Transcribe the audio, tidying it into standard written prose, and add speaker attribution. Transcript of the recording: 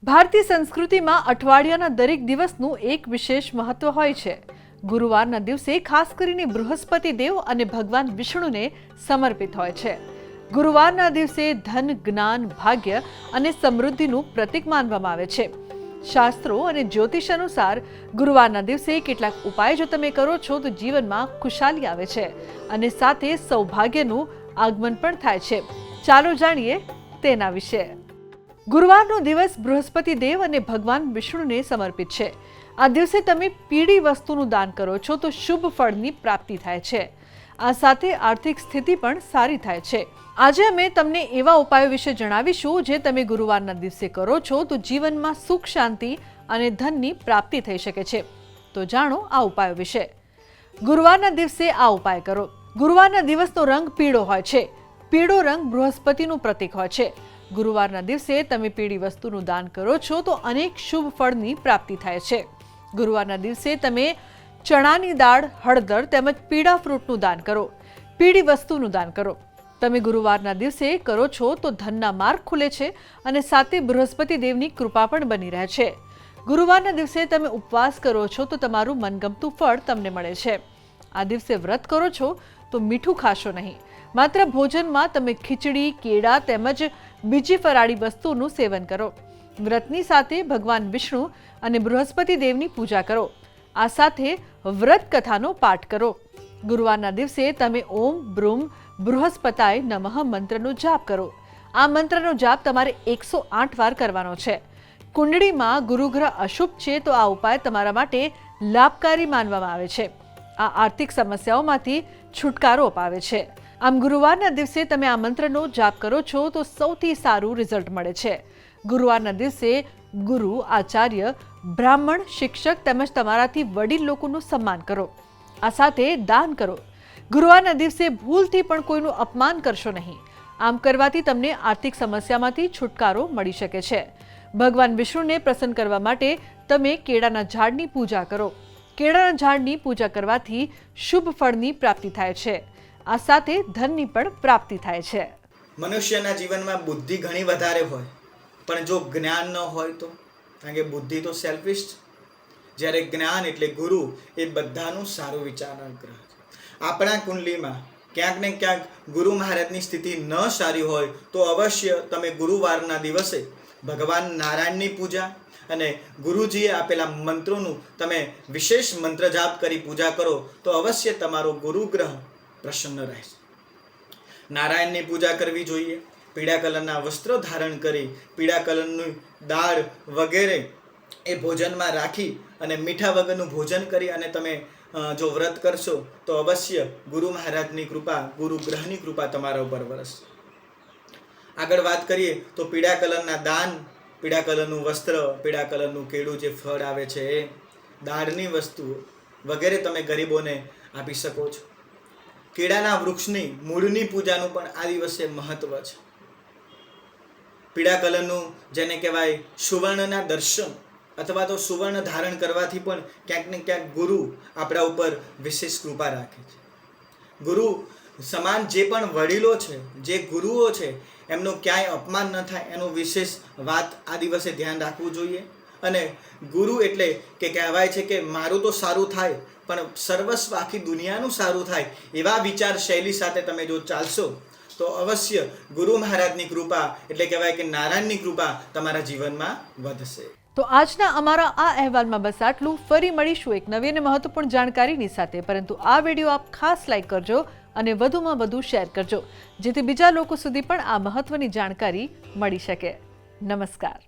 Speaker 1: ભારતીય સંસ્કૃતિમાં અઠવાડિયાના દરેક દિવસનું એક વિશેષ મહત્વ હોય છે. ગુરુવારના દિવસે ખાસ કરીને બૃહસ્પતિ દેવ અને ભગવાન વિષ્ણુને સમર્પિત હોય છે. ગુરુવારના દિવસે ધન, જ્ઞાન, ભાગ્ય અને સમૃદ્ધિનું પ્રતીક માનવામાં આવે છે. શાસ્ત્રો અને જ્યોતિષ અનુસાર ગુરુવારના દિવસે કેટલાક ઉપાય જો તમે કરો છો તો જીવનમાં ખુશાલી આવે છે અને સાથે સૌભાગ્યનું આગમન પણ થાય છે. ચાલો જાણીએ તેના વિશે. ગુરુવારનો દિવસ બૃહસ્પતિ દેવ અને ભગવાન વિષ્ણુને સમર્પિત છે. આ દિવસે તમે પીળી વસ્તુનું દાન કરો છો તો શુભ ફળની પ્રાપ્તિ થાય છે. આ સાથે આર્થિક સ્થિતિ પણ સારી થાય છે. આજે અમે તમને એવા ઉપાયો વિશે જણાવીશું જે તમે ગુરુવારના દિવસે કરો છો તો જીવનમાં સુખ, શાંતિ અને ધનની પ્રાપ્તિ થઈ શકે છે. તો જાણો આ ઉપાયો વિશે. ગુરુવારના દિવસે આ ઉપાય કરો. ગુરુવારના દિવસનો રંગ પીળો હોય છે. પીળો રંગ બૃહસ્પતિનું પ્રતીક હોય છે. ગુરુવારના દિવસે તમે પીળી વસ્તુનું દાન કરો છો તો અનેક શુભ ફળની પ્રાપ્તિ થાય છે. ગુરુવારના દિવસે તમે ચણાની દાળ, હળદર તેમજ પીળા ફ્રૂટનું દાન કરો. પીળી વસ્તુનું દાન કરો. તમે ગુરુવારના દિવસે કરો છો તો ધનના માર્ગ ખુલે છે અને સાથે બૃહસ્પતિ દેવની કૃપા પણ બની રહે છે. ગુરુવારના દિવસે તમે ઉપવાસ કરો છો તો તમારું મનગમતું ફળ તમને મળે છે. આ દિવસે વ્રત કરો છો તો મીઠું ખાશો નહીં. માત્ર ભોજનમાં તમે ખીચડી, કેળા તેમજ બીજી ફરાળી વસ્તુનું સેવન કરો. વ્રતની સાથે ભગવાન વિષ્ણુ અને બૃહસ્પતિ દેવની પૂજા કરો. આ સાથે વ્રત કથાનો પાઠ કરો. ગુરુવારના દિવસે તમે ઓમ બ્રૂમ બૃહસ્પતાય નમઃ મંત્રનો જાપ કરો. આ મંત્રનો જાપ તમારે 108 વાર કરવાનો છે. કુંડળીમાં ગુરુગ્રહ અશુભ છે તો આ ઉપાય તમારા માટે લાભકારી માનવામાં આવે છે. આ આર્થિક સમસ્યાઓમાંથી છુટકારો અપાવે છે. આમ ગુરુવારના દિવસે તમે આ મંત્રનો જાપ કરો છો તો સૌથી સારું રિઝલ્ટ મળે છે. ગુરુવારના દિવસે ગુરુ, આચાર્ય, બ્રાહ્મણ, શિક્ષક તેમજ તમારાથી વડીલ લોકોનું સન્માન કરો. આ સાથે દાન કરો. ગુરુવારના દિવસે ભૂલથી પણ કોઈનું અપમાન કરશો નહીં. આમ કરવાથી તમને આર્થિક સમસ્યામાંથી છુટકારો મળી શકે છે. ભગવાન વિષ્ણુને પ્રસન્ન કરવા માટે તમે કેળાના ઝાડની પૂજા કરો. કેળાના ઝાડની પૂજા કરવાથી શુભ ફળની પ્રાપ્તિ થાય છે. આ સાથે ધનની પણ પ્રાપ્તિ થાય છે.
Speaker 2: મનુષ્યના જીવનમાં બુદ્ધિ ઘણી વધારે હોય પણ જો જ્ઞાન ન હોય તો, કારણ કે બુદ્ધિ તો સેલ્ફિશ છે, જ્યારે જ્ઞાન એટલે ગુરુ એ બધાનું સારું વિચારનાર ગ્રહ છે. આપણા કુંડલીમાં ક્યાંક ને ક્યાંક ગુરુ મહારાજની સ્થિતિ ન સારી હોય તો અવશ્ય તમે ગુરુવારના દિવસે ભગવાન નારાયણની પૂજા અને ગુરુજીએ આપેલા મંત્રોનું તમે વિશેષ મંત્ર જાપ કરી પૂજા કરો તો અવશ્ય તમારો ગુરુગ્રહ પ્રસન્ન રહે છે. નારાયણની પૂજા કરવી જોઈએ. પીળા કલરના વસ્ત્રો ધારણ કરી પીળા કલરની દાળ વગેરે એ ભોજનમાં રાખી અને મીઠા વગરનું ભોજન કરી અને તમે જો વ્રત કરશો તો અવશ્ય ગુરુ મહારાજની કૃપા, ગુરુ ગ્રહની કૃપા તમારા ઉપર વરસશે. આગળ વાત કરીએ તો પીળા કલરના દાન, પીળા કલરનું વસ્ત્ર, પીળા કલરનું કેળું જે ફળ આવે છે એ, દાળની વસ્તુઓ વગેરે તમે ગરીબોને આપી શકો છો. કેળાના વૃક્ષની મૂળની પૂજાનું પણ આ દિવસે મહત્વ છે. પીળા કલરનું જેને કહેવાય સુવર્ણના દર્શન અથવા તો સુવર્ણ ધારણ કરવાથી પણ ક્યાંક ને ક્યાંક ગુરુ આપણા ઉપર વિશેષ કૃપા રાખે છે. ગુરુ સમાન જે પણ વડીલો છે, જે ગુરુઓ છે, એમનું ક્યાંય અપમાન ન થાય એનું વિશેષ વાત આ દિવસે ધ્યાન રાખવું જોઈએ. અને ગુરુ એટલે કે કહેવાય છે કે મારું તો સારું થાય પણ સર્વસ્વ આખી દુનિયાનું સારું થાય એવા વિચાર શૈલી સાથે તમે જો ચાલશો તો અવશ્ય ગુરુ મહારાજની કૃપા એટલે કહેવાય કે નારાયણની કૃપા તમારા જીવનમાં વધશે.
Speaker 1: તો આજના અમારા આ અહેવાલમાં બસ આટલું. ફરી મળીશું એક નવી અને મહત્વપૂર્ણ જાણકારીની સાથે. પરંતુ આ વિડીયો આપ ખાસ લાઈક કરજો અને વધુમાં વધુ શેર કરજો જેથી બીજા લોકો સુધી પણ આ મહત્વની જાણકારી મળી શકે. નમસ્કાર.